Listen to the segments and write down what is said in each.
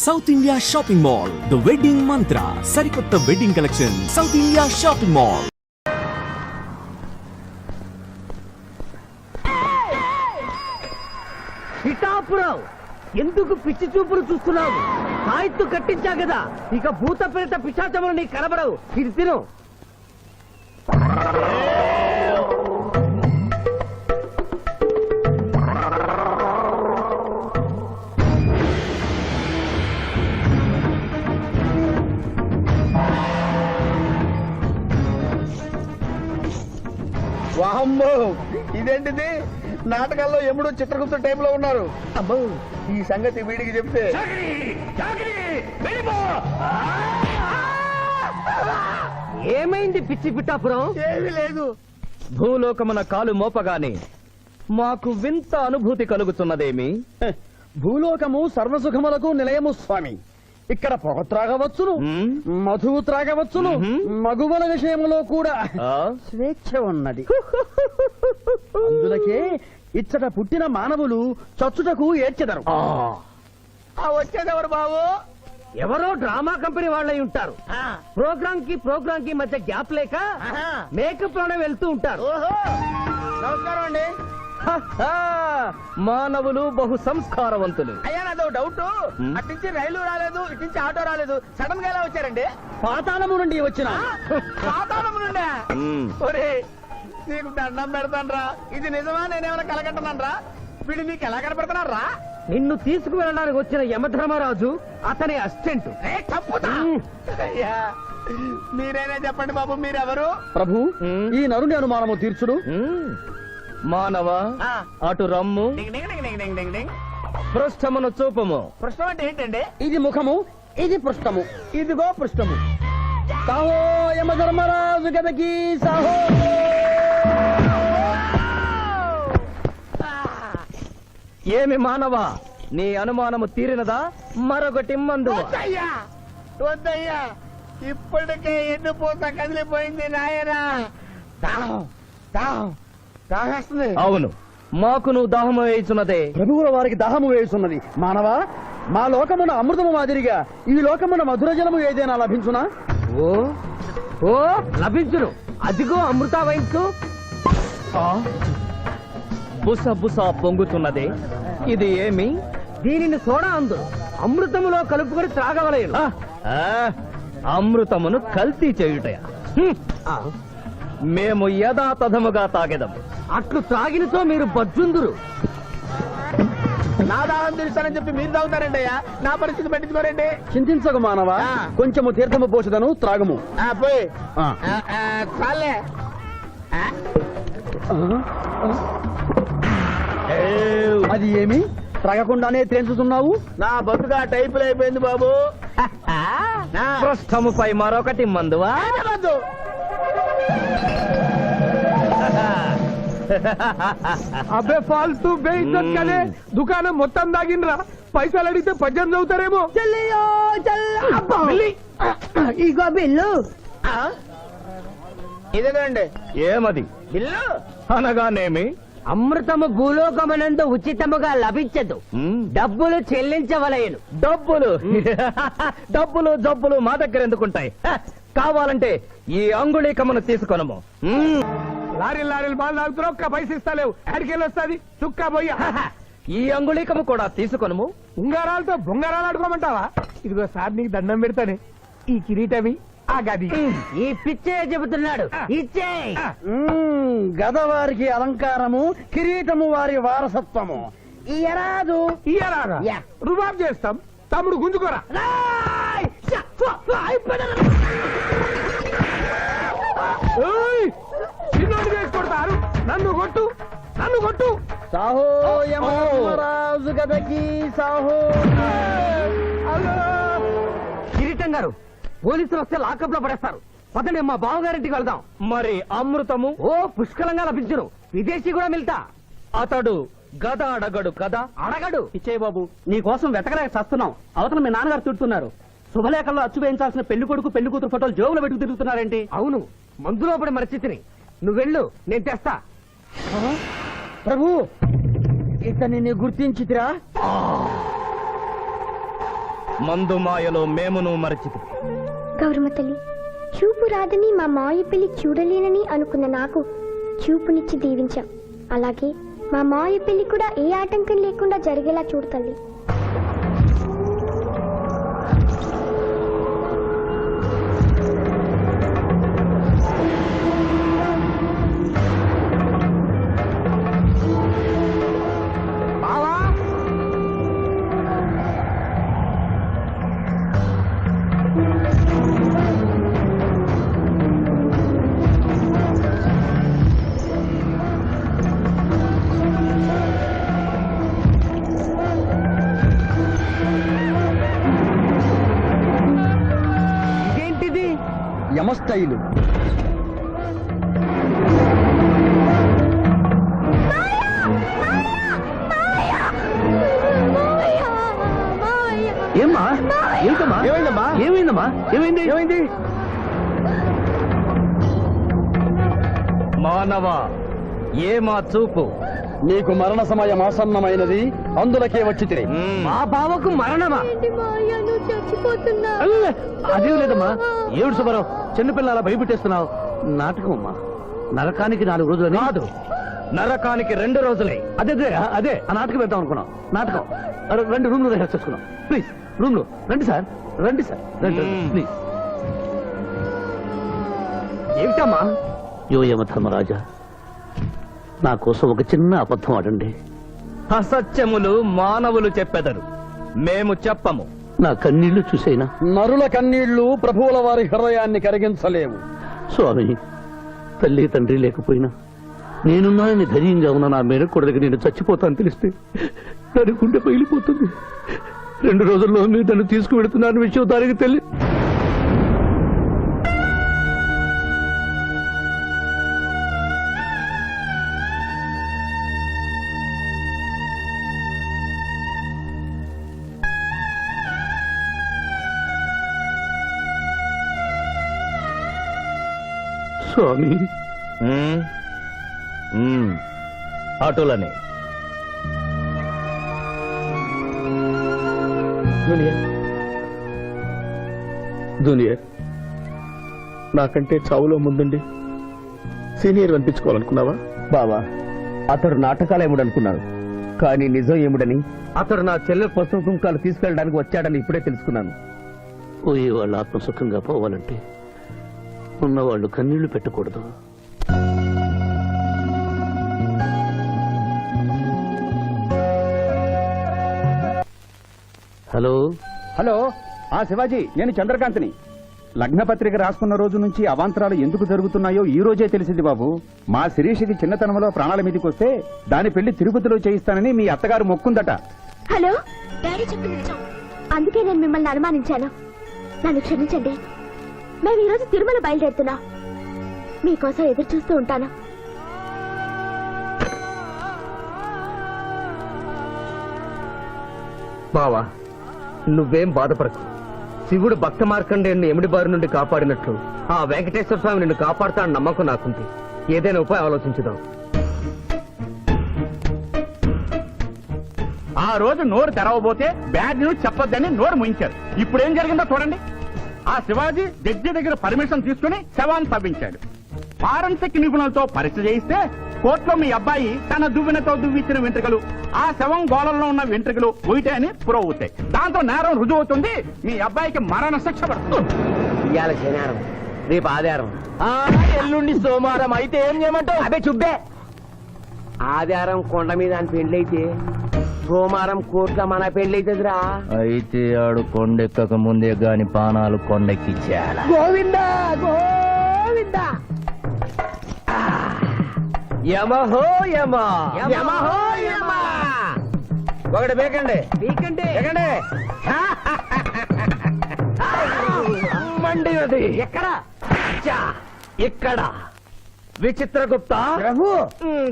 South India shopping mall, the wedding మంత్ర, సరికొత్త wedding collection, south India shopping mall. Pithapuram ఎందుకు పిచ్చి చూపులు చూస్తున్నావు? సాయిత్తు కట్టించా కదా, ఇక భూత ప్రేత పిశాచములు నీకు కనబడవు. ఇది తిను. వామ్మో, ఇదేంటిది? నాటకాల్లో ఎముడు చిత్రగుప్త టైప్ లో ఉన్నారు. అమ్మో, ఈ సంగతి వీడికి చెప్తే ఏమైంది పిచ్చి పిఠాపురం? ఏమీ లేదు. భూలోకమున కాలు మోపగానే మాకు వింత అనుభూతి కలుగుతున్నదేమి? భూలోకము సర్వసుఖములకు నిలయము స్వామి. ఇక్కడ పొగ త్రాగవచ్చును, మధువు త్రాగవచ్చును, మగువల విషయంలో కూడా స్వేచ్ఛ ఉన్నది. అందులకే ఇచ్చట పుట్టిన మానవులు చచ్చుటకు ఏడ్చెదరు. వచ్చేదెవరు బాబు? ఎవరో డ్రామా కంపెనీ వాళ్ళై ఉంటారు. ప్రోగ్రామ్ కి మధ్య గ్యాప్ లేక మేకప్ లోనే వెళ్తూ ఉంటారు. నమస్కారం అండి. మానవులు బహు సంస్కారవంతులు. అయ్యా, నాదో డౌట్. అట్నుంచి రైలు రాలేదు, ఇట్నుంచి ఆటో రాలేదు, సడన్ గా ఎలా వచ్చారండి? పాతాళము నుండి వచ్చిన. పాతాళము నుండి? ఒరే, నీకు దండం పెడతానరా. ఇది నిజమా? నేనేమైనా కలగంటున్నానరా? వీడు నీకు ఎలా కనపడుతున్నారా? నిన్ను తీసుకువెళ్ళడానికి వచ్చిన యమధర్మరాజు అతని అసిస్టెంట్. అయ్యా, మీరైనా చెప్పండి బాబు, మీరెవరు? ప్రభు, ఈ నరుని అనుమానము తీర్చుడు. మానవ, అటు రమ్ము, పృష్ఠమును చూపము. పృష్ఠం అంటే ఏంటండి? ఇది ముఖము, ఇది పృష్ఠము. ఇదిగో పృష్ఠము. సాహో యమధర్మరాజు గదకి సాహో. ఏమి మానవ, నీ అనుమానము తీరినదా? మరొకటి మందు. వద్దయ్యా, వద్దయ్యా, ఇప్పటికే ఎండు పూత కదిలిపోయింది నాయనా. దాహం దాహం దాహేస్తుంది. అవును, మాకు నువ్వు దాహము వేయుచున్నదే. ప్రభువుల వారికి దాహము వేయుచున్నది. మానవ, మా లోకమున అమృతము మాదిరిగా ఈ లోకమున మధుర జలము ఏదైనా లభించునా? ఓ ఓ లభించును. అదిగో అమృత వయస్సు. బుస బుస పొంగుతున్నదే, ఇది ఏమి? దీనిని సోడా అందు అమృతములో కలుపుకొని త్రాగవలేను. అమృతమును కల్తీ చేయుటయా? మేము యథాతథముగా తాగెదము. అట్లు త్రాగినతో మీరు బజ్జుందురు. నా దాహం తెలుస్తానని చెప్పి మీరు తాగుతారండి అయ్యా. నా పరిస్థితి పట్టించుకోరండి. చింతించకు మానవ, కొంచెము తీర్థము పోషదను, త్రాగము. పోయి చాలే. అది ఏమి? త్రాగకుండానే తేల్చుతున్నావు? నా బతుగా టైపులు అయిపోయింది బాబు. పృష్ఠముపై మరొకటి మందువా? అబ్బే ఫాల్తూ బేయిజ్జత్ కదే, దుకాణం మొత్తం దాగినరా. పైసలు అడిగితే పద్యం చదువుతారేమో. ఇగో బిల్లు. ఇదేనండి ఏమది? బిల్లు అనగానేమి? అమృతము భూలోకమునందు ఉచితముగా లభించదు, డబ్బులు చెల్లించవలయను. డబ్బులు డబ్బులు జబ్బులు మా దగ్గర ఎందుకుంటాయి? కావాలంటే ఈ అంగుళీకమును తీసుకొనము. లారీలు బాగా తాగుతున్నావు, ఒక్క పైస ఇస్తలేవు. అడికెళ్ళి వస్తుంది చుక్క పోయి. ఈ అంగుళీకము కూడా తీసుకొనము. ఉంగరాలతో బొంగరాలు ఆడుకోమంటావా? ఇదిగో సార్, నీకు దండం పెడతానే. ఈ కిరీటమి, ఆ గది. ఈ పిచ్చే చెబుతున్నాడు, ఇచ్చే. గద వారికి అలంకారము, కిరీటము వారి వారసత్వము. ఇయరాదు ఇయ్యరాగా రుబాబ్ చేస్తాం. తమ్ముడు గుంజుకోరా. చిన్నోడు చేసి కొడతారు. నన్ను కొట్టు, నన్ను కొట్టు. సాహో యమధర్మరాజు గదకి సాహో. కిరీటం గారు, పోలీసులు వస్తే లాకప్ లో పడేస్తారు. పదండి, మా బావగారింటికి వెళ్దాం. మరి అమృతము? ఓ పుష్కలంగా లభించును. విదేశీ కూడా మిల్తా. అతడు గద అడగడు కదా? అడగడు. ఇచ్చే బాబు, నీ కోసం వెతకలేక చస్తున్నాం. అవతల మీ నాన్నగారు తిడుతున్నారు. శుభలేఖల్లో అచ్చు వేయించాల్సిన పెళ్లి కొడుకు పెళ్లి కూతురు ఫోటోలు జోబులో పెట్టుకు తిరుగుతున్నారేంటి? అవును, మందులో పడి మరచితిని. నువ్వెళ్ళు, నేను తెస్తా. ప్రభు, ఇతన్ని గుర్తించితిరా? మందు మాయలో మేమును మరచితి. గౌరమ్మ తల్లి, చూపు రాదని మా మాయ పెళ్లి చూడలేనని అనుకున్న నాకు చూపునిచ్చి దీవించాం. అలాగే మా మాయ పెళ్లి కూడా ఏ ఆటంకం లేకుండా జరిగేలా చూడు తల్లి. ఇదేంటిది? యమస్థైలు. ఏమ్మా? ఏంటమ్మా? ఏమైందమ్మా? ఏమైందమ్మా? ఏమైంది? ఏమైంది? మానవ ఏ మా చూపు? నీకు మరణ సమయం ఆసన్నమైనది, అందులకే వచ్చి తిరిగి. మా బావకు మరణమా? అదేం లేదమ్మా. ఏడు సుబ్బారావు, చిన్నపిల్ల అలా భయపెట్టేస్తున్నావు. నాటకం అమ్మా. నరకానికి 4 రోజులు కాదు, నరకానికి 2 రోజులే. అదే అదే ఆ నాటకం పెడతాం అనుకున్నాం. నాటకం 2 రూమ్లు రిహార్స్ చేసుకున్నాం. ప్లీజ్ రూమ్ లో రండి సార్, రండి సార్, రండి ప్లీజ్. ఏమిటమ్మా? యో యమధర్మరాజా, నా కోసం ఒక చిన్న అబద్ధం ఆడండి. అసత్యములు మానవులు చెప్పెదరు, మేము చెప్పము. నా కన్నీళ్లు చూసేనా? నరుల కన్నీళ్లు ప్రభువుల వారి హృదయాన్ని కరిగించలేవు. స్వామి, తల్లి తండ్రి లేకపోయినా నేనున్నానని ధైర్యంగా ఉన్న నా మేనకోడలికి నేను చచ్చిపోతాను తెలిస్తే దాని గుండె పగిలిపోతుంది. 2 రోజుల్లో మీరు నన్ను తీసుకువెడుతున్నాను విషయం దానికి తెలియ. స్వామి, అటులనే జూనియర్, నాకంటే చావులో ముందుండి సీనియర్ అనిపించుకోవాలనుకున్నావా? బావా, అతడు నాటకాలు ఏముడనుకున్నాడు, కానీ నిజం ఏముడని అతడు నా చెల్లె పసుపు కుంకాలు తీసుకెళ్ళడానికి వచ్చాడని ఇప్పుడే తెలుసుకున్నాను. పోయే వాళ్ళు ఆత్మసుఖంగా పోవాలంటే ఉన్నవాళ్ళు కన్నీళ్లు పెట్టకూడదు. హలో హలో, శివాజీ, నేను చంద్రకాంత్ని. లగ్నపత్రిక రాసుకున్న రోజు నుంచి అవాంతరాలు ఎందుకు జరుగుతున్నాయో ఈ రోజే తెలిసింది బాబు. మా శిరీషకి చిన్నతనంలో ప్రాణాల మీదకి వస్తే దాని పెళ్లి తిరుపతిలో చేయిస్తానని మీ అత్తగారు మొక్కుందట. హలో, డాడీ చెప్పింది నిజం. అందుకే నేను మిమ్మల్ని అనుమానించాను. నన్ను క్షమించండి. మేము ఈరోజు తిరుమల బయలుదేరుతున్నాం. మీకోసం ఎదురు చూస్తూ ఉంటాను. బావా, నువ్వేం బాధపడకు. శివుడు భక్త మార్కండేయుని ఎమిడి బారి నుండి కాపాడినట్లు ఆ వెంకటేశ్వర స్వామి నిన్ను కాపాడుతాడని నమ్మకం నాకుంది. ఏదైనా ఉపాయం ఆలోచించుదాం. ఆ రోజు నోరు తెరవబోతే బ్యాడ్ న్యూస్ చెప్పొద్దని నోరు ముయించారు. ఇప్పుడు ఏం జరిగిందో చూడండి. ఆ శివాజీ జడ్జి దగ్గర పర్మిషన్ తీసుకుని శవాన్ని తవ్వించాడు. ఫారెన్సిక్ నిపుణులతో పరీక్ష చేయిస్తే కోర్టులో మీ అబ్బాయి తన దువ్వెనతో దువ్విచ్చిన వెంట్రుకలు, ఆ శవం గోళంలో ఉన్న వెంట్రుకలు ఒకటే అని ప్రూవ్ అవుతాయి. దాంతో నేరం రుజువు అవుతుంది. మీ అబ్బాయికి మరణ శిక్ష పడుతుంది. ఇవాళ శనివారం, రేపు ఆదివారం, ఎల్లుండి సోమవారం. అయితే ఏం చేయమంటావు? అదే చుబ్బే. ఆదివారం కొండ మీద అని పెళ్ళైతే సోమవారం కోర్టుగా మన పెళ్ళైతుందిరా. అయితే ఆడు కొండెక్కక ముందే గాని పానాలు కొండెక్కిచ్చేయాల. గోవిందా గోవిందా. యమహో యమ, యమహో యమ. ఒకటి బేకండి, బేకండి. మండినది ఎక్కడ? ఇక్కడ. విచిత్రగుప్త,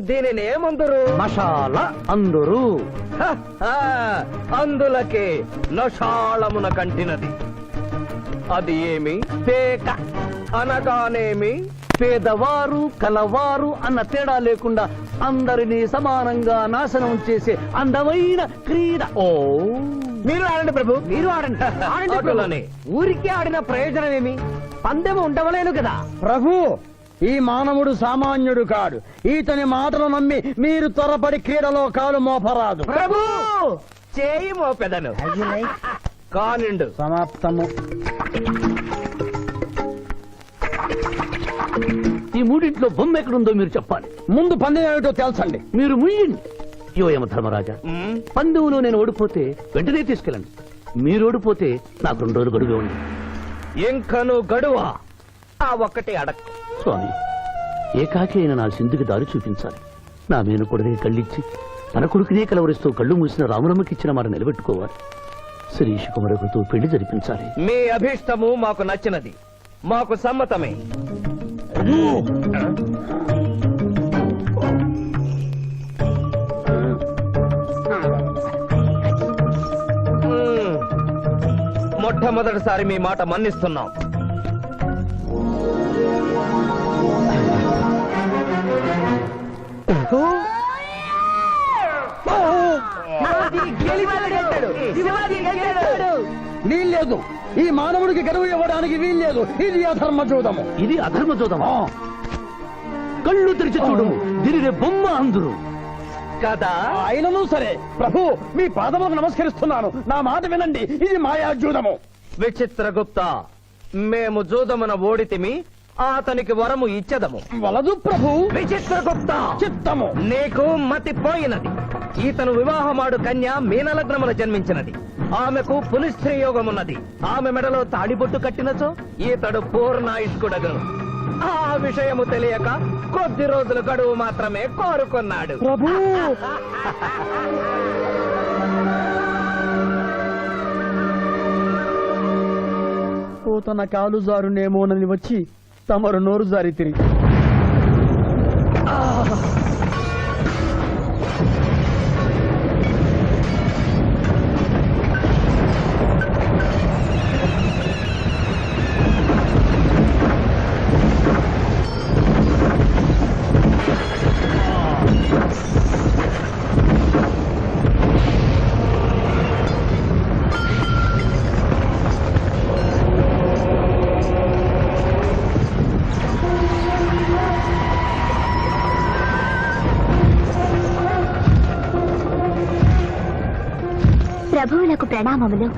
దీనిని ఏమందరు? మషాల అందరూ. అందులకే నషాళమున కంటినది. అది ఏమి? పేక అనగానేమి? పేదవారు కలవారు అన్న తేడా లేకుండా అందరినీ సమానంగా నాశనం చేసే అందమైన క్రీడ. ఓ మీరు ఆడండి ప్రభు. మీరు ఆడండి ఆడండి ఆటలోనే. ప్రభు. ఊరికే ఆడిన ప్రయోజనం ఏమి? పందెం ఉండవలేను కదా. ప్రభు, ఈ మానవుడు సామాన్యుడు కాడు. ఈతని మాటలు నమ్మి మీరు త్వరపడి క్రీడలో కాలు మోపరాదు. ప్రభు చేయి మోపెదను కానిండు. సమాప్తము. ఈ మూడింట్లో బొమ్మ ఎక్కడుందో మీరు చెప్పాలి. ముందు పందెం ఏమిటో తెలుసండి. మీరు ముయ్యండి. యో యమ ధర్మరాజా, పందెంలో నేను ఓడిపోతే వెంటనే తీసుకెళ్ళండి. మీరు ఓడిపోతే నాకు 2 రోజులు గడువే ఉంది. ఇంకను గడువా? ఆ ఒక్కటి అడక్. స్వామి, ఏకాకి అయిన నా సింధుకి దారి చూపించాలి. నా మేను కొడుకుని కళ్ళిచ్చి తన కొడుకునే కలవరిస్తూ కళ్ళు మూసిన రామరమ్మకి ఇచ్చిన మాట నిలబెట్టుకోవాలి. శిరీష్ కుమారుడితో పెళ్లి జరిపించాలి. మీ అభీష్టము మాకు నచ్చినది, మాకు సమ్మతమే. మొట్టమొదటిసారి మీ మాట మన్నిస్తున్నాం. వీల్లేదు. ఈ మానవుడికి గడువు ఇవ్వడానికి వీల్లేదు. ఇది అధర్మ జూదము. ఇది అధర్మ చూదమా? కళ్ళు తెరిచి చూడము, దీనినే బొమ్మ అందురు కదా. అయినను సరే ప్రభు, మీ పాదములకు నమస్కరిస్తున్నాను. నా మాట వినండి. ఇది మాయా జూదము. విచిత్రగుప్త, మేము జూదమున ఓడితిమి, అతనికి వరము ఇచ్చదము. వలదు ప్రభు. విచిత్రగుప్త, చిత్తము. నీకు మతి పోయినది. ఈతను వివాహమాడు కన్య మీనలగ్నమున జన్మించినది. ఆమెకు పునిస్త్రీ యోగమున్నది. ఆమె మెడలో తాడిబొట్టు కట్టినచో ఈతడు పూర్ణాయుష్కుడగను. ఆ విషయము తెలియక కొద్ది రోజుల గడువు మాత్రమే కోరుకున్నాడు. ప్రభు, తన కాలు జారునేమోనని వచ్చి తమరు నోరు జారి తిరిగి ప్రభువులకు ప్రణామములు.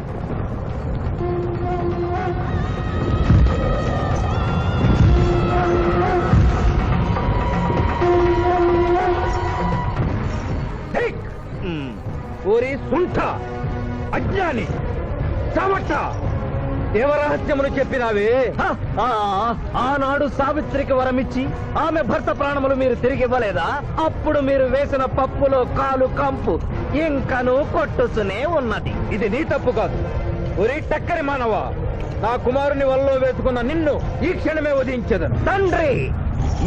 ఓరి సుంఠ, అజ్ఞాని, చవట, దేవరహస్యములు చెప్పినావే. ఆనాడు సావిత్రికి వరమిచ్చి ఆమె భర్త ప్రాణములు మీరు తిరిగి ఇవ్వలేదా? అప్పుడు మీరు వేసిన పప్పులో కాలు కంపు ఇంకను కొట్టుతూనే ఉన్నది. ఇది నీ తప్పు కాదు. ఒరి టక్కరి మానవ, నా కుమారుని వల్లో వేసుకున్న నిన్ను ఈ క్షణమే వధించదను. తండ్రి,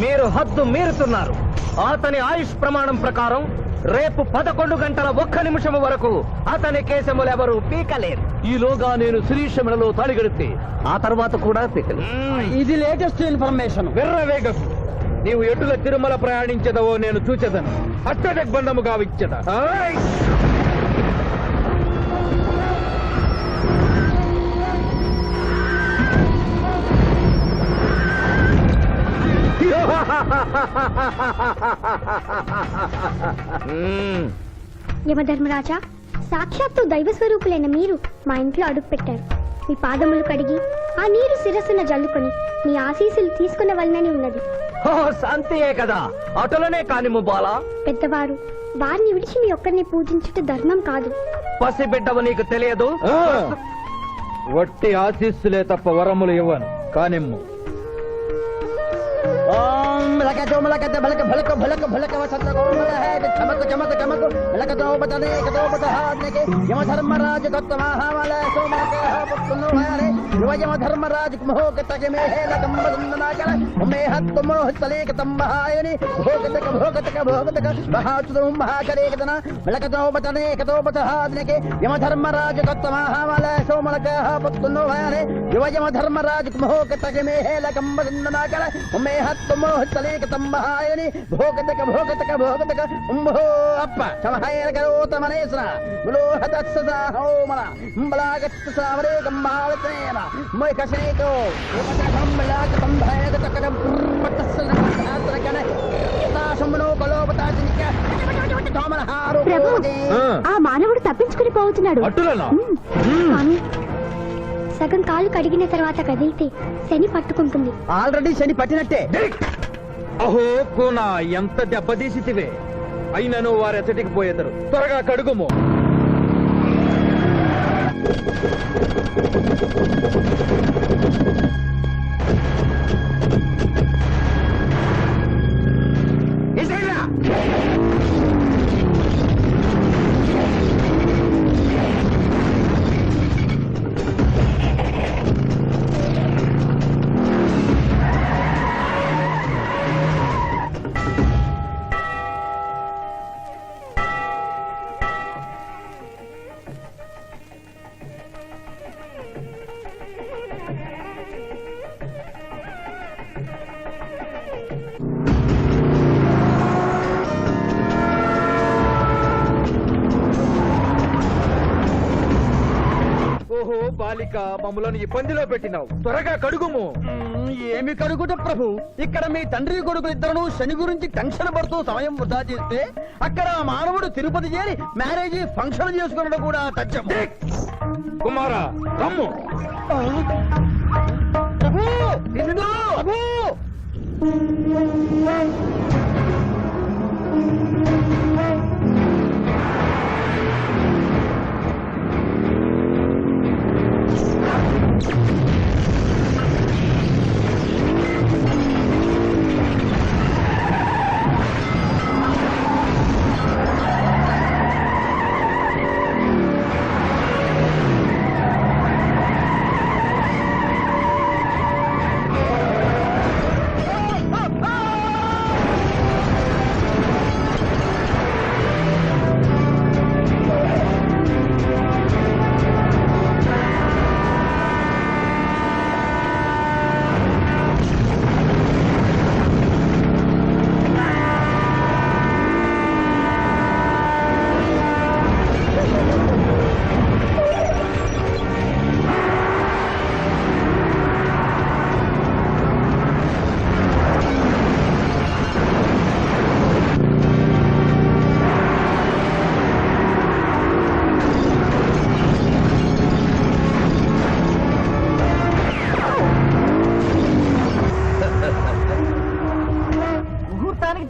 మీరు హద్దు మీరుతున్నారు. అతని ఆయుష్ ప్రమాణం ప్రకారం రేపు 11 గంటల 1 నిమిషము వరకు అతని కేశములెవరూ పీకలేరు. ఈలోగా నేను శిరీష మెడలో తాళి గడితే ఆ తర్వాత కూడా పీకలేదు. ఇది లేటెస్ట్ ఇన్ఫర్మేషన్. వెర్రవేగకు. నీవు ఎటుల తిరుమల ప్రయాణించదవో నేను చూచెదను. అట్టదిగ్బంధము గావిచ్చద. యమధర్మరాజా, సాక్షాత్తు దైవ స్వరూపులైన మీరు మా ఇంట్లో అడుగు పెట్టారు. మీ పాదములు కడిగి ఆ నీరు శిరస్సున జల్లుకొని మీ ఆశీస్సులు తీసుకునవలనని ఉన్నది. శాంతియే కదా, అటులనే కానిము బాలా. పెద్దవారు, వారిని విడిచి మీ ఒక్కరిని పూజించుట ధర్మం కాదు. పసిబిడ్డవు నీకు తెలియదు. వట్టి ఆశీస్సులే తప్ప వరములు ఇవ్వను. కానిమ్ము. యమధర్మరాజు ధర్మరాజు ధర్మరాజు తంబహాయని భోగతక భోగతక భోగతక ఉంభో అప్ప సమహాయన కరోతమనేసన విలోహతత్సద హోమన అంబలాగత్త సావరే కంబాలతేన మై కసేకో కంబలాక తంభాయగతక పట్టసన ఆత్రకన తాసమనో కలోపతాజినిక తోమనహారు ప్రభు ఆ మానవుడు తప్పించుకుని పోతున్నాడు అట్టులనా స్వామి సగం కాలు కడిగిన తర్వాత కదిలితే శని పట్టుకుంటుంది ఆల్రెడీ శని పట్టినట్టే అహో కోనా ఎంత దెబ్బతీసితివే అయినను వారెచ్చటికి పోయేదరు త్వరగా కడుగుము ఓహో బాలిక మమ్మలను ఇబ్బందిలో పెట్టినావు త్వరగా కడుగుము ఏమి కడుగుట ప్రభు ఇక్కడ మీ తండ్రి కొడుకు ఇద్దరు శని గురించి టెన్షన్ పడుతూ సమయం వృధా చేస్తే అక్కడ ఆ మానవుడు తిరుపతి చేరి మ్యారేజ్ ఫంక్షన్ చేసుకున్నాడు కూడా తథ్యం కుమారా రమ్ము ప్రభు నిన్ను ప్రభు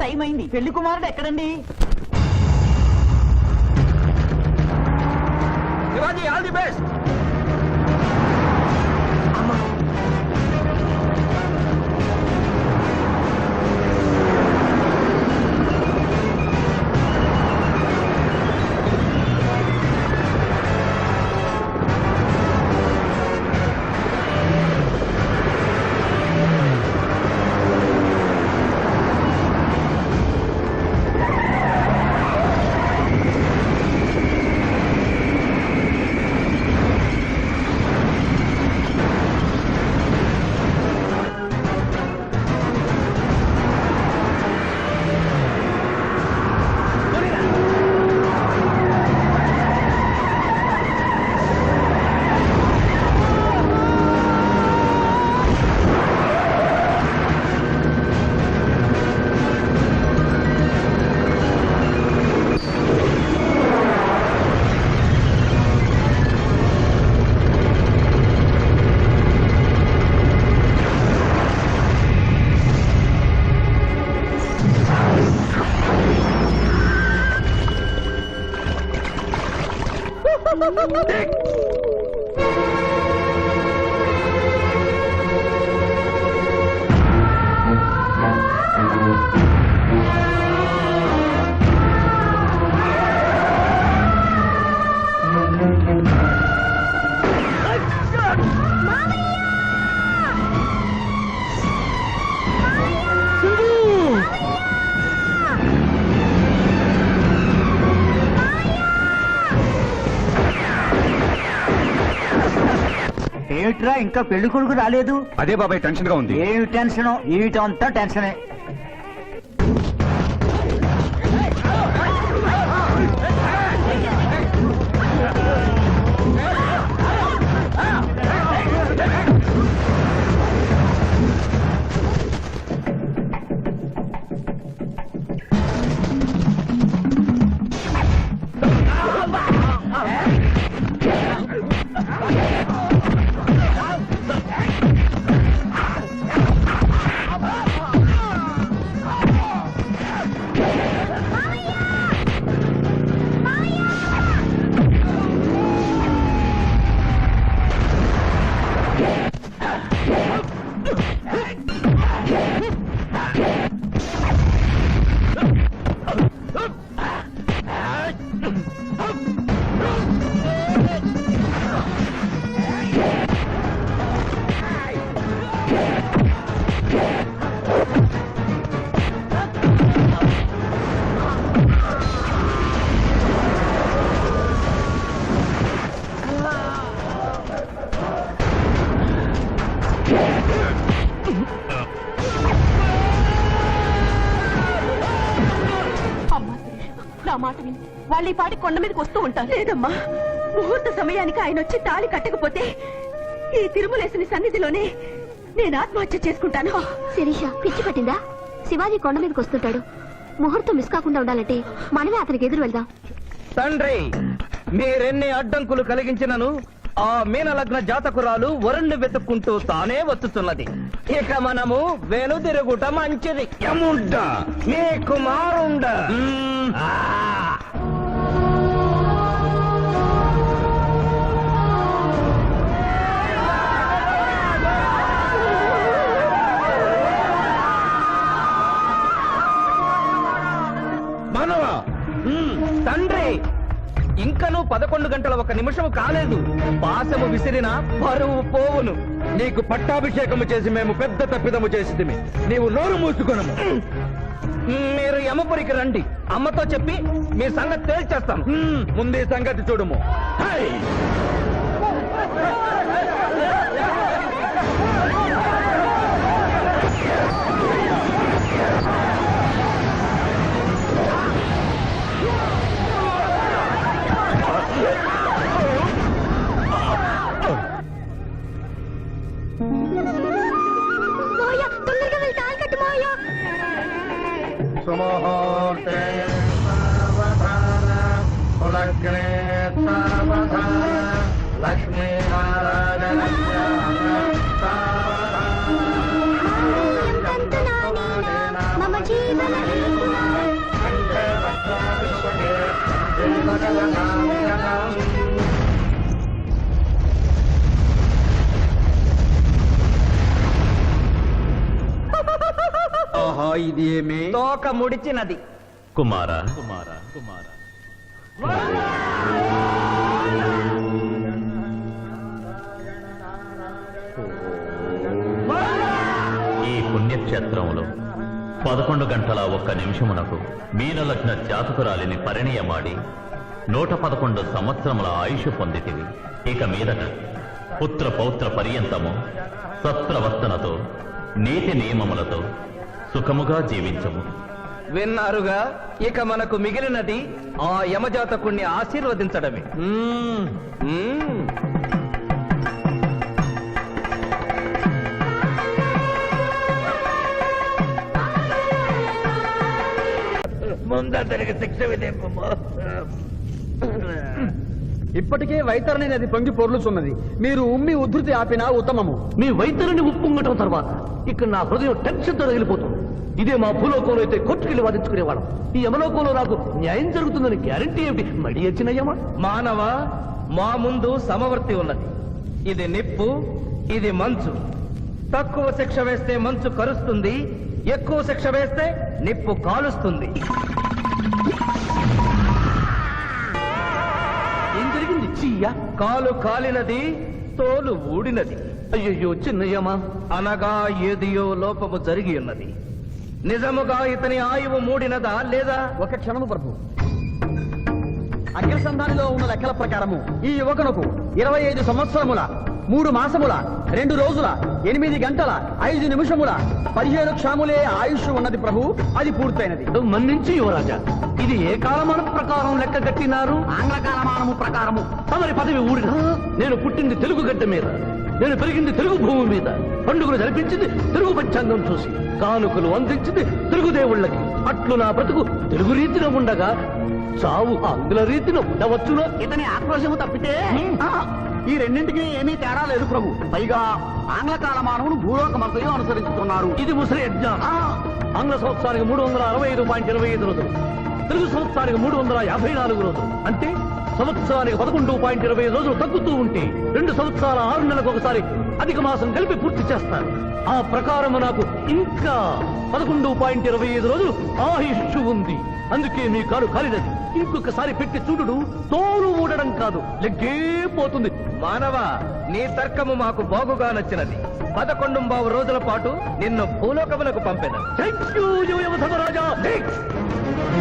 టైం అయింది పెళ్లి కుమారుడు ఎక్కడండి శివాజీ ఆల్ ది బెస్ట్ ఏమిట్రా ఇంకా పెళ్లి కొడుకు రాలేదు అదే బాబాయ్ టెన్షన్ గా ఉంది. ఏమి టెన్షన్ ఏమిటంతా టెన్షనే అమ్మా శిరీష, నా మాట విని వాళ్ళు ఈ పాటి కొండ మీదకి వస్తూ ఉంటారు. లేదమ్మా, ముహూర్త సమయానికి ఆయన వచ్చి తాళి కట్టకపోతే ఈ తిరుమలేసిన సన్నిధిలోనే నేను ఆత్మహత్య చేసుకుంటాను. శిరీష పిచ్చి పట్టిందా? శివాజీ కొండ మీదకి వస్తుంటాడు. ముహూర్తం మిస్ కాకుండా ఉండాలంటే మనమే అతనికి ఎదురు వెళ్దాం. తండ్రి, మీరెన్ని అడ్డంకులు కలిగించినను ఆ మీనలగ్న జాతకురాలు వరుణ్ణి వెతుక్కుంటూ తానే వచ్చుతున్నది. ఇక మనము వెనుదిరుగుట మంచిది. యముండ మీ కుమారుండ. మానవా, తండ్రి, ఇంకనూ 11 గంటల 1 నిమిషము కాలేదు. పాశము విసిరిన బరువు పోవును. నీకు పట్టాభిషేకము చేసి మేము పెద్ద తప్పిదము చేసిదిమి. నీవు నోరు మూసుకొనము. మీరు యమపురికి రండి. అమ్మతో చెప్పి మీ సంగతి తేల్చేస్తాను. ముందే సంగతి చూడము. హై! మాయా, తొందరగా వెళ్ళి తాళి కట్టు మాయా. సుముహూర్తే సావధాన, కులగ్నే సావధాన, లక్ష్మీనారాయణస్య సావధాన. మమ జీవన హేతునా. కంఠే వక్రావిష్యే జీవనదామ్యనాం. ఆహా, ఇది ఏమి? తోక ముడిచినది. కుమార ఈ పుణ్యక్షేత్రంలో 11 గంటల 1 నిమిషమునకు మీనలగ్న జాతకురాలిని పరిణయమాడి 111 సంవత్సరముల ఆయుష్ పొందితివి. ఇక మీదట పుత్ర పౌత్ర పర్యంతము సత్ప్రవర్తనతో నీతి నియమములతో సుఖముగా జీవించము. విన్నారుగా, ఇక మనకు మిగిలినది ఆ యమజాతకుణ్ణి ఆశీర్వదించడమే. ముందరికి శిక్ష విధింపము. ఇప్పటికే వైతరణి నది పొంగి పొర్లుచున్నది. మీరు ఉమ్మి ఉధృతి ఆపినా ఉత్తమము. మీ వైద్యుని ఉప్పొంగటం తర్వాత ఇక్కడ నా హృదయం టెన్షన్తో రగిలిపోతుంది. ఇదే మా భూలోకంలో అయితే కోర్టుకెళ్ళి వాదించుకునేవాళ్ళం. ఈ యమలోకంలో నాకు న్యాయం జరుగుతుందని గ్యారంటీ ఏమిటి? మడి వచ్చినయ్యమా? మానవ, మా ముందు సమవర్తి ఉన్నది. ఇది నిప్పు, ఇది మంచు. తక్కువ శిక్ష వేస్తే మంచు కరుస్తుంది, ఎక్కువ శిక్ష వేస్తే నిప్పు కాలుస్తుంది. ఏం జరిగింది? చీయా కాలు కాలినది, తోలు ఊడినది. అయ్యయ్యో చిన్నయ్యమా. అనగా ఏదియో లోపము జరిగి ఉన్నది. నిజముగా ఇతని ఆయువు మూడినదా లేదా? ఒక క్షణము ప్రభు. అగ్రసంధానిలో ఉన్న లెక్కల ప్రకారము ఈ యువకునకు 25 సంవత్సరముల 3 మాసముల 2 రోజుల 8 గంటల 5 నిమిషముల 15 క్షణములే ఆయుష్ ఉన్నది ప్రభు. అది పూర్తయినది. మన్నించి యువరాజా, ఇది ఏ కాలమానం ప్రకారం లెక్క కట్టినారు? ఆంగ్ల కాలమానము ప్రకారము. తమరి పదవి ఊడిన నేను పుట్టింది తెలుగు గడ్డ మీద, నేను పెరిగింది తెలుగు భూమి మీద, పండుగలు జరిపించింది తెలుగు పంచాంగం చూసి, కానుకలు అందించింది తెలుగు దేవుళ్ళకి. అట్లు నా బ్రతుకు తెలుగు రీతిన ఉండగా చావు ఆంగ్ల రీతిన ఉండవచ్చునా? ఇతని ఆక్రోశము తప్పితే ఈ రెండింటికి ఏమీ తేడా లేదు ప్రభు. పైగా ఆంగ్ల కాలమానమును భూలోకమంతయు అనుసరిస్తున్నారు. ఇది ముసలి యజ్ఞం. ఆంగ్ల సంవత్సరానికి 365.25 రోజులు, తెలుగు సంవత్సరానికి 354 రోజులు. అంటే సంవత్సరానికి 11.25 రోజులు తగ్గుతూ ఉంటే 2 సంవత్సరాల 6 నెలలకు ఒకసారి అధిక మాసం కలిపి పూర్తి చేస్తారు. ఆ ప్రకారం నాకు ఇంకా 11.25 రోజులు ఆయుష్ ఉంది. అందుకే మీ కాలు కాలినది. ఇంకొకసారి పెట్టి చూడు, తోలు ఊడడం కాదు, లెగ్గే పోతుంది. మానవ, నీ తర్కము మాకు బాగుగా నచ్చినది. 11 రోజుల పాటు నిన్ను భూలోకములకు పంపెదను. Thank you యువధర్మరాజా.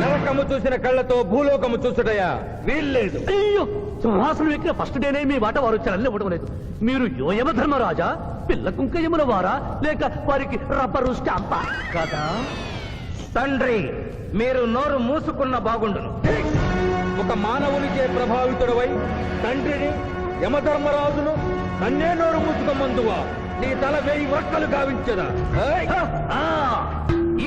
నరకము చూసిన కళ్ళతో భూలోకము చూసుటయా వీల్లేదు. అయ్యో, సింహాసనం ఎక్కిన ఫస్ట్ డేనే మీ మాట వారు చలన్ని ఇవ్వడం లేదు. మీరు యోయమ ధర్మరాజా, పిల్ల కుంకయముల వారా లేక వారికి రబ్బరు స్టాంపా కదా తండ్రి, మీరు నోరు మూసుకున్న బాగుండును. ఒక మానవునిచే ప్రభావితుడవై తండ్రిని, యమధర్మరాజును నన్నే నోరు మూసుకోమందువా నీ తల 1000 వక్కలు గావించదా?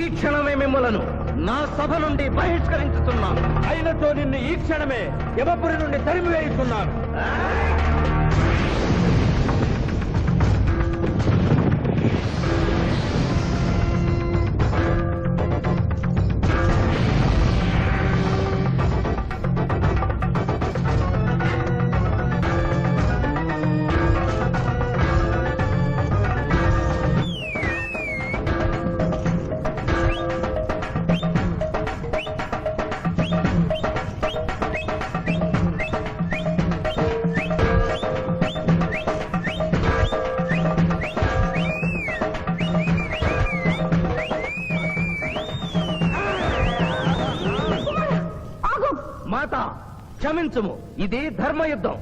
ఈ క్షణమే మిమ్మలను నా సభ నుండి బహిష్కరించుతున్నాను. అయినతో నిన్ను ఈ క్షణమే యమపురి నుండి తరిమివేయుతున్నాను. మాత, క్షమించుము, ఇది ధర్మయుద్ధం.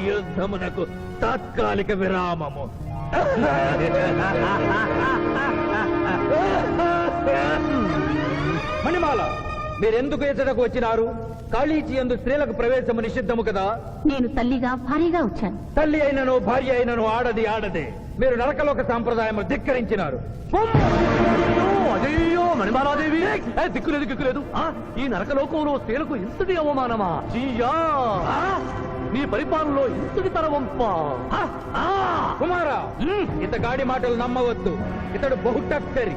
యుద్ధమునకు తాత్కాలిక విరామము. మణిమాల, మీరెందుకు ఎచ్చటకు వచ్చినారు? కాళీచి యందు స్త్రీలకు ప్రవేశము నిషిద్ధము కదా. నేను తల్లిగా భారీగా వచ్చాను. తల్లి అయినను భార్య అయినను ఆడది ఆడదే. మీరు నరకలోక సాంప్రదాయము ధిక్కరించినారు. అయ్యో మణిమాలాదేవి, దిక్కులేదు దిక్కులేదు. ఈ నరకలోకంలో స్త్రీలకు ఇంతటి అవమానమా? చీయా, నీ పరిపాలనలో ఇంతటి తరవంపా? కుమారా, ఇతగాడి మాటలు నమ్మవద్దు. ఇతడు బహుటక్కరి.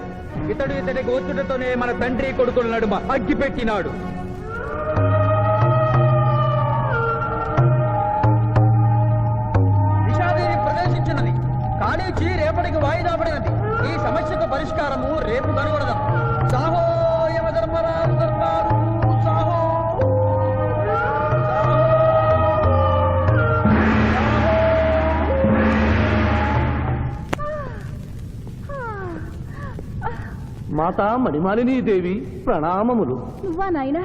ఇతడికి వచ్చుటతోనే మన తండ్రి కొడుకుల నడుమ అగ్గి పెట్టినాడు. నిషాదేవి ప్రవేశించినది. కాళీచి రేపటికి వాయిదా పడినది. ఈ సమస్యకు పరిష్కారము రేపు కనుగొడదాం. సాహో యమధర్మరాజు దర్బారు, సాహో. మాతా మణిమాలినీ దేవి ప్రణామములు. నువ్వా నాయనా?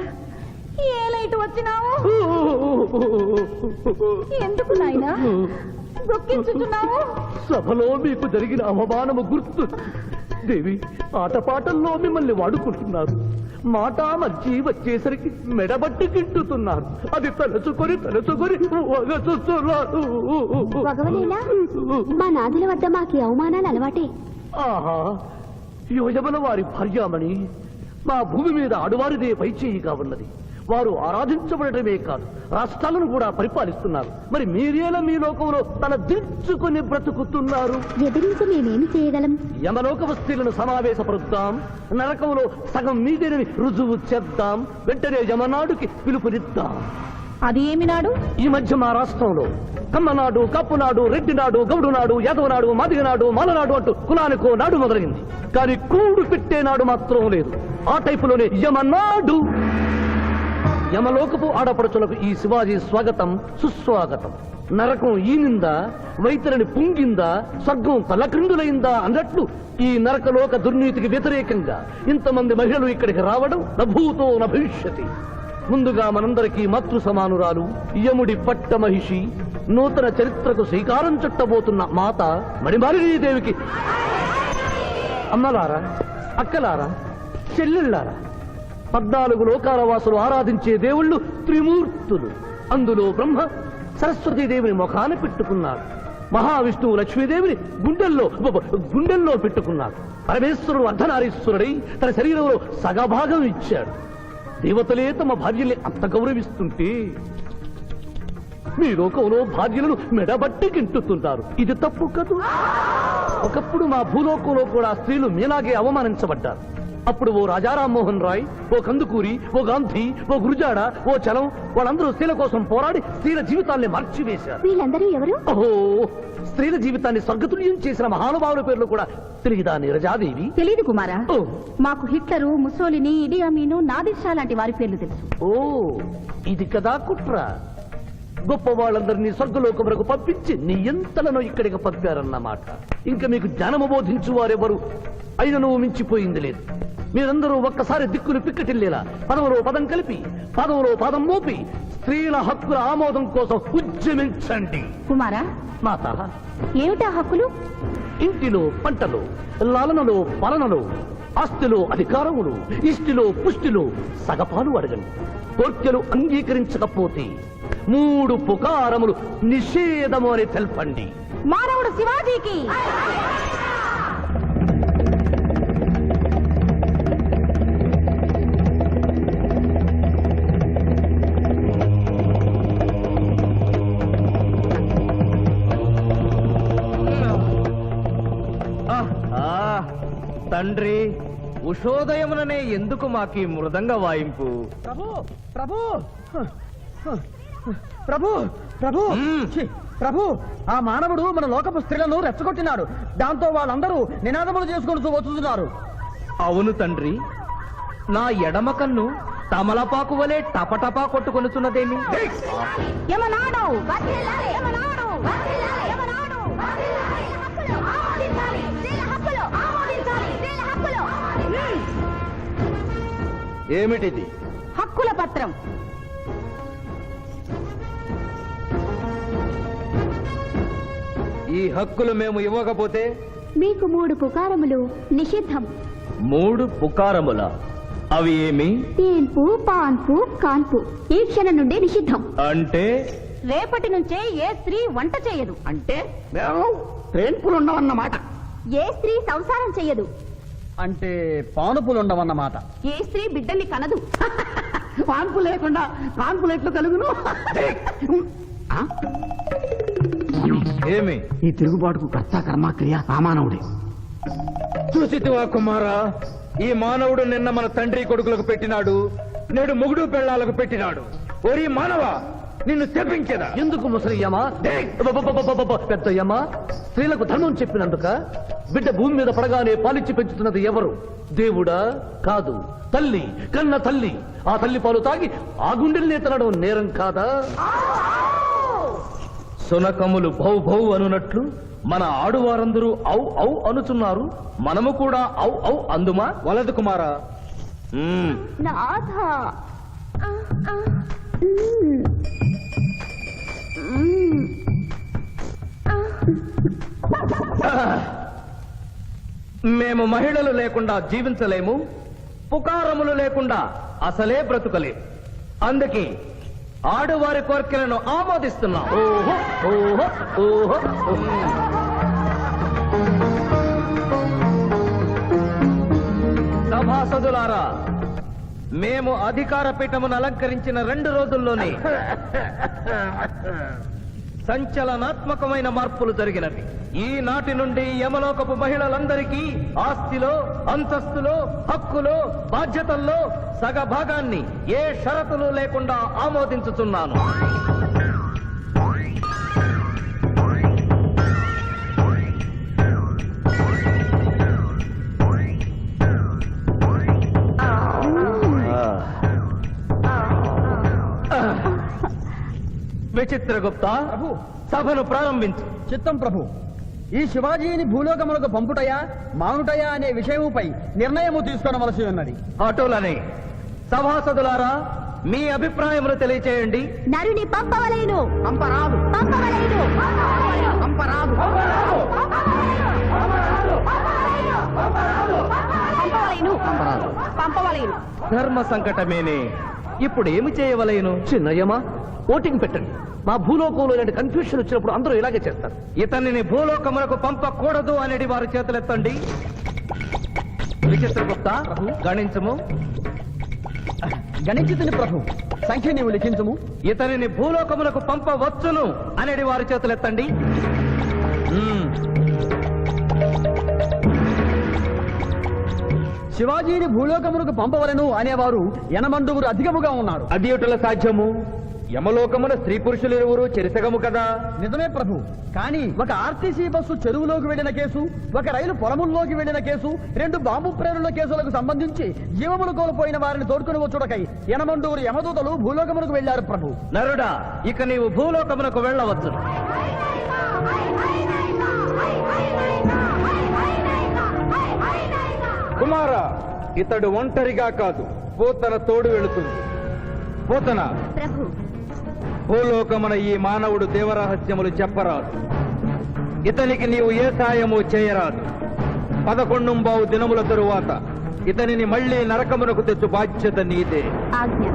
ఏ లైట్ వచ్చినావు? ఎందుకు నాయనా దుఃఖించుతున్నావు? సభలో మీకు జరిగిన అవమానము గుర్తు. దేవి, ఆటపాటల్లో మిమ్మల్ని వాడుకుంటున్నారు. మాట మర్చి వచ్చేసరికి మెడబట్టి గిట్టుతున్నారు. అది తలుచుకొని వగచుస్తున్నారు. భగవనేనా, మా నాదుల వద్ద మాకి అవమానాలు అలవాటే. ఆహా, యోజముల వారి భార్యామణి మా భూమి మీద ఆడువారిదే పైచేయిగా ఉన్నది. వారు ఆరాధించబడటమే కాదు, రాష్ట్రాలను కూడా పరిపాలిస్తున్నారు. మరి మీరేలా మీ లోకంలో తల దించుకొని బ్రతుకుతున్నారు? ఎదిరించి మేమేమి చేయగలం? యమలోక వస్తువులను సమావేశపరుద్దాం. నరకంలో సగం మీదేనని రుజువు చేద్దాం. వెంటనే యమనాడుకి పిలుపునిద్దాం. అది ఏమి నాడు? ఈ మధ్య మా రాష్ట్రంలో కమ్మనాడు, కప్పునాడు, రెడ్డినాడు, గౌడునాడు, యాదవనాడు, మాదిగనాడు, మాలనాడు అంటూ కులానికో నాడు మొదలైంది. కానీ కూడు పెట్టే నాడు మాత్రం లేదు. ఆ టైపులోనే యమనాడు. యమలోకపు ఆడపడుచులకు ఈ శివాజీ స్వాగతం సుస్వాగతం. నరకం ఈనిందా, వైతరిని పుంగిందా, స్వర్గం తలక్రిందులైందా అన్నట్లు ఈ నరకలోక దుర్నీతికి వ్యతిరేకంగా ఇంతమంది మహిళలు ఇక్కడికి రావడం నభూతో నభవిష్యతి. ముందుగా మనందరికీ మాతృ సమానురాలు, యముడి పట్ట మహిషి, నూతన చరిత్రకు శ్రీకారం చుట్టబోతున్న మాత మణిమాలినీదేవికి అమ్మలారా, అక్కలారా, చెల్లెళ్ళారా, 14 లోకాల వాసులు ఆరాధించే దేవుళ్ళు త్రిమూర్తులు. అందులో బ్రహ్మ సరస్వతీదేవిని ముఖాన పెట్టుకున్నాడు. మహావిష్ణువు లక్ష్మీదేవిని గుండెల్లో పెట్టుకున్నాడు. పరమేశ్వరుడు అర్ధనారీశ్వరుడై తన శరీరంలో సగభాగం ఇచ్చాడు. దేవతలే తమ భార్యల్ని అంత గౌరవిస్తుంటే మీ లోకంలో భార్యలను మెడబట్టి గింటుతుంటారు. ఇది తప్పు కదూ. ఒకప్పుడు మా భూలోకంలో కూడా స్త్రీలు మీలాగే అవమానించబడ్డారు. అప్పుడు ఓ రాజా రామ్మోహన్ రాయ్, ఓ కందుకూరి, ఓ గాంధీ, ఓ గురుజాడ, ఓ చలం వాళ్ళందరూ స్త్రీల కోసం పోరాడి స్త్రీల జీవితాల్ని మార్చివేశారు. వీళ్ళందరూ ఎవరు? ఓహో, స్త్రీల జీవితాన్ని స్వర్గతుల్యం చేసిన మహానుభావుల పేర్లు కూడా తెలియదా నీరజాదేవి? తెలీదు కుమారా. ఓ, మాకు హిట్లరు, ముసోలిని, ఇడి అమీను, నాదిర్ లాంటి వారి పేర్లు తెలుసు. ఓ, ఇది కదా కుట్ర. గొప్ప వాళ్ళందరినీ స్వర్గలోకములకు పంపించి నీ ఎంతలను ఇక్కడికి పంపారన్నమాట. ఇంకా మీకు జ్ఞానము బోధించు వారెవరు అయినను మించిపోయింది లేదు. మీరందరూ ఒక్కసారి దిక్కులు పిక్కటిల్లేలా పదములో పదం కలిపి, పాదంలో పాదం మోపి స్త్రీల హక్కుల ఆమోదం కోసం ఉద్యమించండి. కుమారా, మాత, ఏమిటా హక్కులు? ఇంటిలో పంటలు, లాలనలో పాలనలో, ఆస్తిలో అధికారములు, ఇష్టిలో పుష్టిలో సగపాలు అడగండి. కోర్కెలు అంగీకరించకపోతే 3 పుకారములు నిషేధము అని తెల్పండి. మానవుడు శివాజీకి! తండ్రి, ఉషోదయముననే ఎందుకు మాకీ మృదంగ వాయింపు? ప్రభు ప్రభు ప్రభు ప్రభు ఛీ, ప్రభు, ఆ మానవుడు మన లోకపు స్త్రీలను రెచ్చగొట్టినాడు. దాంతో వాళ్ళందరూ నినాదములు చేసుకుంటూ వచ్చుతున్నారు. అవును తండ్రి, నా ఎడమ కన్ను తమలపాకు వలె టపటపా కొట్టుకొనుచున్నదేమి? యమనాడు! యమనాడు! యమనాడు! ఆమోదించాలి! స్త్రీల హక్కులు! ఆమోదించాలి! స్త్రీల హక్కులు! ఏమిటిది? హక్కుల పత్రం. ఈ హక్కులు మేము ఇవ్వకపోతే మీకు 3 పుకారములు నిషిద్ధం. 3 పుకారముల? అవి ఏమి? తేన్పు, పాన్పు, కాన్పు ఈ క్షణం నుండి నిషిద్ధం. అంటే రేపటి నుంచే ఏ స్త్రీ వంట చేయదు. అంటే ట్రేన్పులు ఉండవన్నమాట. ఏ స్త్రీ సంసారం చెయ్యదు. అంటే పానుపులు ఉండవన్నమాట. ఏ స్త్రీ బిడ్డల్ని కనదు. పాన్పు లేకుండా పాన్పులు ఎట్లు కలుగును? ఆ? ఏమి? ఈ తిరుగుబాటుకు కర్త కర్మక్రియ ఆ మానవుడే. చూసితివా కుమారా, ఈ మానవుడు నిన్న మన తండ్రి కొడుకులకు పెట్టినాడు, నేడు మొగుడు పెళ్ళాలకు పెట్టినాడు. ఓరి మానవా, నిన్ను శపించదా? ఎందుకు ముసలియమా? పెద్దయ్యమ్మా, స్త్రీలకు ధర్మం చెప్పినందుక? బిడ్డ భూమి మీద పడగానే పాలిచ్చి పెంచుతున్నది ఎవరు? దేవుడా? కాదు, తల్లి, కన్న తల్లి. ఆ తల్లి పాలు తాగి ఆ గుండెల్ని తినడం నేరం కాదా? సునకములు భౌ భౌ అనునట్లు మన ఆడువారందరూ ఔ ఔ అనుచున్నారు. మనము కూడా ఔ ఔ అందుమా? వలదు కుమారా. నాథ. మేము మహిళలు లేకుండా జీవించలేము, పుకారములు లేకుండా అసలే బ్రతుకలేము. అందుకే ఆడువారి కోరికలను ఆమోదిస్తున్నాం. ఓహో ఓహో ఓహో ఓహో. సభాసదులారా, మేము అధికార పీఠమును అలంకరించిన 2 రోజుల్లోనే సంచలనాత్మకమైన మార్పులు జరిగినవి. ఈనాటి నుండి యమలోకపు మహిళలందరికీ ఆస్తిలో, అంతస్తులో, హక్కులో, బాధ్యతల్లో సగభాగాన్ని ఏ షరతులు లేకుండా ఆమోదించుతున్నాను. విచిత్రగుప్త, సభను ప్రారంభించు. చిత్తం ప్రభు. ఈ శివాజీని భూలోకములకు పంపుటయా మానుటయా అనే విషయముపై నిర్ణయము తీసుకొనవలసి ఉన్నది. అటులనే సభాసదులారా, మీ అభిప్రాయములు తెలియచేయండి. నరుని పంపవలేను. పంపరాదు. పంపవలేను. పంపరాదు. పంపవలేను. పంపవలేను. ధర్మ సంకటమేనే. ఇప్పుడు ఏమి చేయవలేను? చిన్నయ్యమా, ఓటింగ్ పెట్టండి. మా భూలోకంలో ఇలాంటి కన్ఫ్యూషన్ వచ్చినప్పుడు అందరూ ఇలాగే చేస్తారు. ఇతనిని భూలోకములకు పంపకూడదు అనేది వారి చేతులెత్తండి. విచిత్రగుప్త, గణించము. గణించుతుని ప్రభు. సంఖ్య నీవు లిఖించము. ఇతనిని భూలోకములకు పంపవచ్చును అనేది వారి చేతులెత్తండి. శివాజీని భూలోకములకు పంపవలను అనేవారు 80 అధికముగా ఉన్నారు. అది ఎటుల సాధ్యము? యమలోకమున స్త్రీ పురుషులు ఇరువురు చెరిసగము కదా. నిజమే ప్రభు. కానీ ఒక ఆర్టీసీ బస్సు చెరువులోకి వెళ్లిన కేసు, ఒక రైలు పొలముల్లోకి వెళ్లిన కేసు, 2 బాంబు ప్రేరుల కేసులకు సంబంధించి జీవములు కోల్పోయిన వారిని తోడుకుని వచ్చుటకై 80 యమదూతలు భూలోకమునకు వెళ్లారు ప్రభు. నరుడా, ఇక నీవు భూలోకమునకు వెళ్ళవచ్చు. కుమారా, ఇతడు ఒంటరిగా కాదు, పోతన తోడు వెళుతుంది. పోతన, ప్రభు, భూలోకమున ఈ మానవుడు దేవరహస్యములు చెప్పరాదు. ఇతనికి నీవు ఏ సాయము చేయరాదు. 11 దినముల తరువాత ఇతనిని మళ్లీ నరకమునకు తెచ్చు బాధ్యత నీదే. ఆజ్ఞ.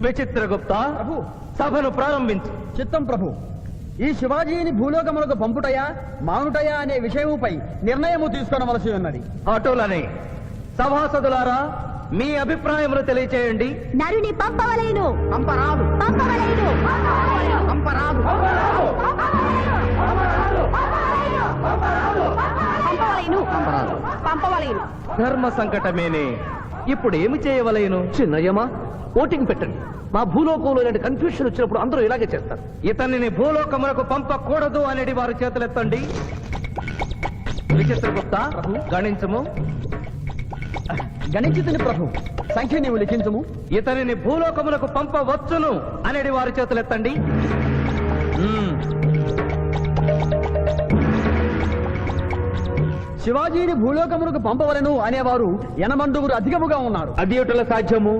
విచిత్రగుప్త, సభను ప్రారంభించు. చిత్తం ప్రభు. ఈ శివాజీని భూలోకములకు పంపుటయా మానుటయా అనే విషయముపై నిర్ణయము తీసుకొనవలసి ఉన్నది. అటులనే సభాసదులారా, మీ అభిప్రాయములు తెలియచేయండి. నరుని పంపవలేను. పంపరాదు. పంపవలేను. పంపరాదు. పంపవలేను. పంపవలేను. ధర్మ సంకటమేనే. ఇప్పుడు ఏమి చేయవలేను? చిన్నయ్యమా, ఓటింగ్ పెట్టండి. మా భూలోకంలో ఇలాంటి కన్ఫ్యూషన్ వచ్చినప్పుడు అందరూ ఇలాగే చేస్తారు. ఇతనిని భూలోకమునకు పంపకూడదు అనేది వారి చేతులెత్తండి. విచిత్రగుప్త, గణించము. గణించుతుని ప్రభు. సంఖ్య నీవు లిఖించము. ఇతనిని భూలోకమునకు పంపవచ్చును అనేది వారి చేతులెత్తండి. శివాజీని భూలోకమునకు పంపవలను అనేవారు 80 అధికముగా ఉన్నారు. అది ఎటుల సాధ్యము?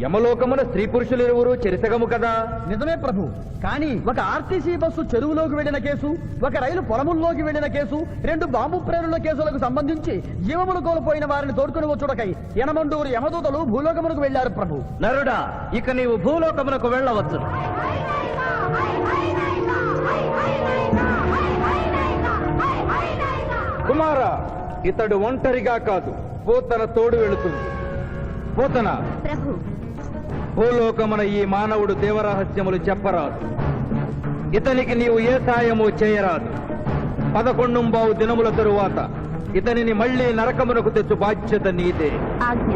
యమలోకమున స్త్రీ పురుషులు ఇరువురు చెరిసగము కదా. నిజమే ప్రభు. కానీ ఒక ఆర్టీసీ బస్సు చెరువులోకి వెళ్లిన కేసు, ఒక రైలు పొలముల్లోకి వెళ్లిన కేసు, 2 బాంబు ప్రేరుల కేసులకు సంబంధించి జీవములు కోల్పోయిన వారిని తోడుకుని వచ్చుటకై 80 యమదూతలు భూలోకమునకు వెళ్లారు ప్రభు. నరుడా, ఇక నీవు భూలోకమునకు వెళ్ళవచ్చు. కుమార, ఇతడు ఒంటరిగా కాదు, పోతన తోడు వెళుతుంది. పోతన, ప్రభు. భూలోకమున ఈ మానవుడు దేవరహస్యములు చెప్పరాదు. ఇతనికి నీవు ఏ సాయము చేయరాదు. 11 దినముల తరువాత ఇతనిని మళ్లీ నరకమునకు తెచ్చు బాధ్యత నీదే. ఆజ్ఞ.